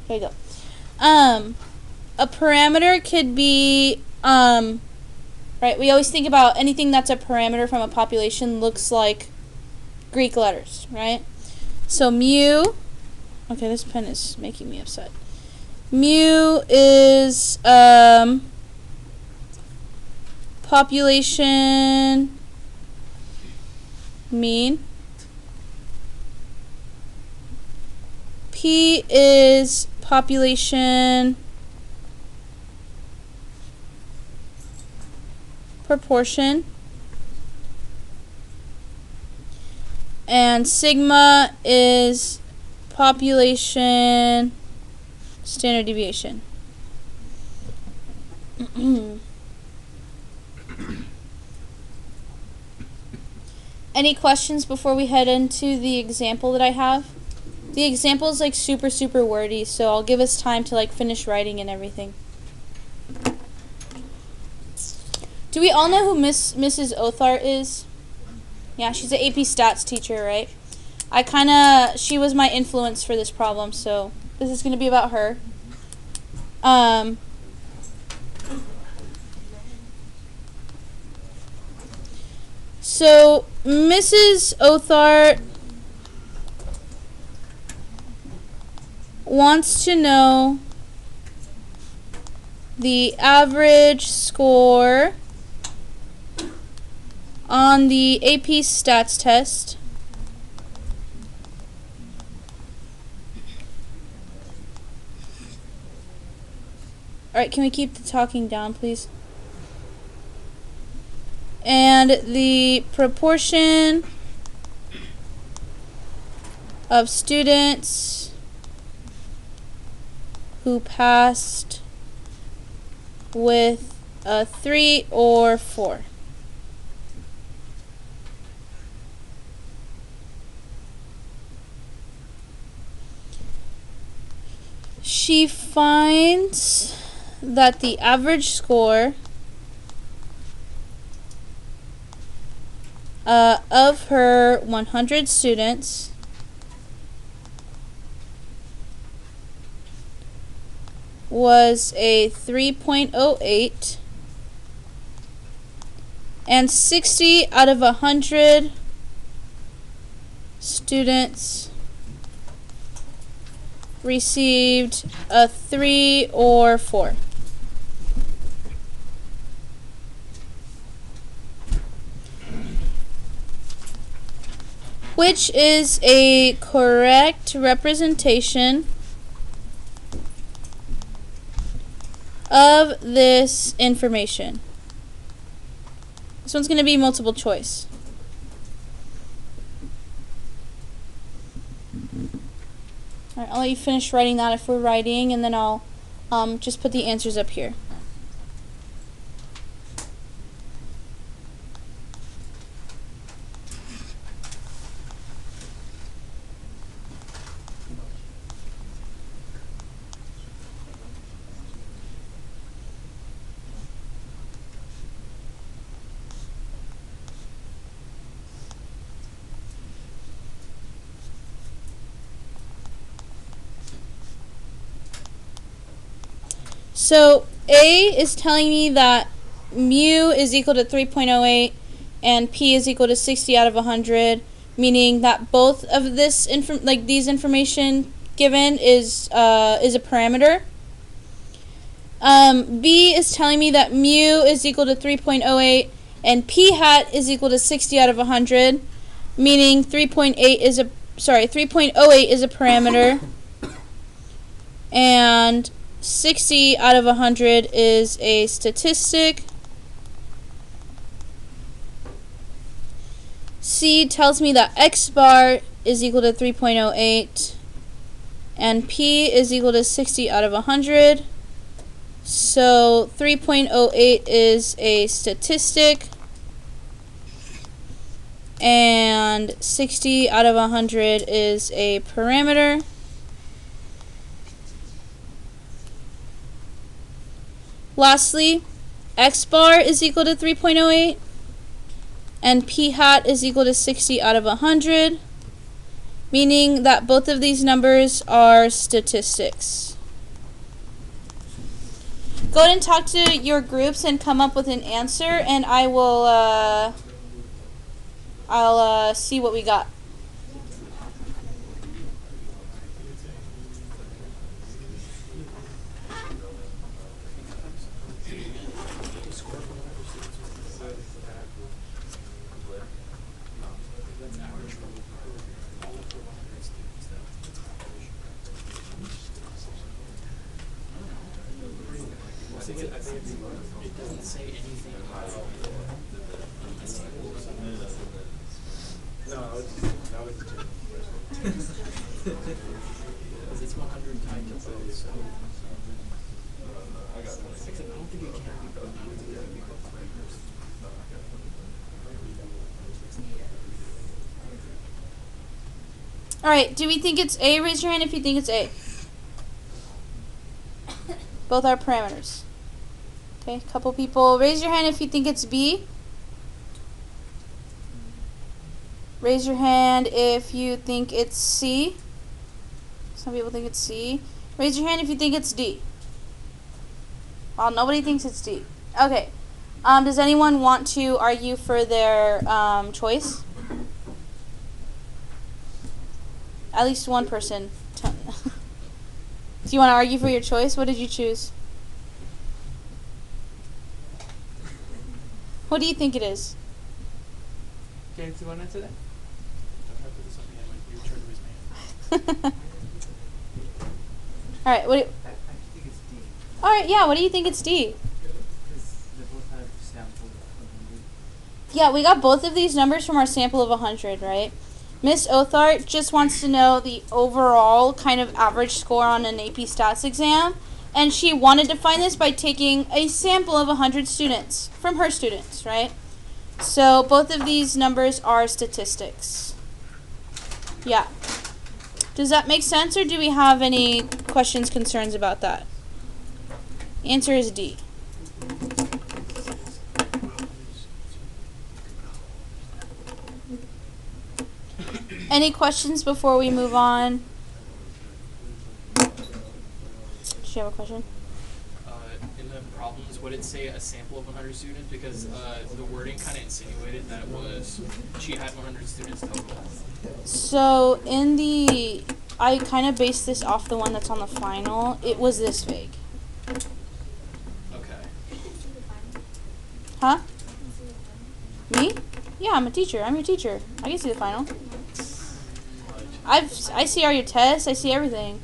Here we go. A parameter could be, right, we always think about anything that's a parameter from a population looks like Greek letters, right? So mu, okay, this pen is making me upset. Mu is population mean. P is population proportion. And sigma is population standard deviation. Any questions before we head into the example that I have? The example is like super wordy, so I'll give us time to like finish writing and everything. Do we all know who Mrs. Othart is? Yeah, she's an AP Stats teacher, right? She was my influence for this problem, so this is going to be about her. So Mrs. Othart wants to know the average score on the AP Stats test Alright, can we keep the talking down, please? And the proportion of students who passed with a 3 or 4. She finds that the average score of her 100 students was a 3.08, and 60 out of 100 students received a 3 or 4. Which is a correct representation of this information? This one's going to be multiple choice. Alright, I'll let you finish writing that if we're writing, and then I'll just put the answers up here. So A is telling me that mu is equal to 3.08 and P is equal to 60 out of 100, meaning that both of this these information given is a parameter. B is telling me that mu is equal to 3.08 and P hat is equal to 60 out of 100, meaning 3.08 is a parameter, and 60 out of 100 is a statistic. C tells me that X bar is equal to 3.08 and P is equal to 60 out of 100. So 3.08 is a statistic and 60 out of 100 is a parameter. Lastly, X bar is equal to 3.08 and P hat is equal to 60 out of 100, meaning that both of these numbers are statistics. Go ahead and talk to your groups and come up with an answer, and I will, I'll see what we got. It doesn't say anything about a sample. No, that was because it's 100 times to both, so. Except I don't think it can be both. Alright, do we think it's A? Raise your hand if you think it's A. Both are parameters. Okay, a couple people. Raise your hand if you think it's B. Raise your hand if you think it's C. Some people think it's C. Raise your hand if you think it's D. Well, nobody thinks it's D. Okay. Does anyone want to argue for their choice? At least one person. Do you want to argue for your choice? What did you choose? What do you think it is? James, do you want to answer that? Don't have to do something like your turn to his man. Alright, what do you, I think it's D. alright, yeah, what do you think it's D? Because they both have sample of 100. Yeah, we got both of these numbers from our sample of 100, right? Miss Othart just wants to know the overall kind of average score on an AP Stats exam, and she wanted to find this by taking a sample of 100 students from her students, right? So both of these numbers are statistics. Yeah. Does that make sense, or do we have any questions, concerns about that? Answer is D. Any questions before we move on? Did you have a question? In the problems, would it say a sample of 100 students? Because the wording kind of insinuated that it was she had 100 students total. So in the, I kind of based this off the one that's on the final. It was this vague. Okay. Huh? Me? Yeah, I'm a teacher. I'm your teacher. I can see the final. I see all your tests. I see everything.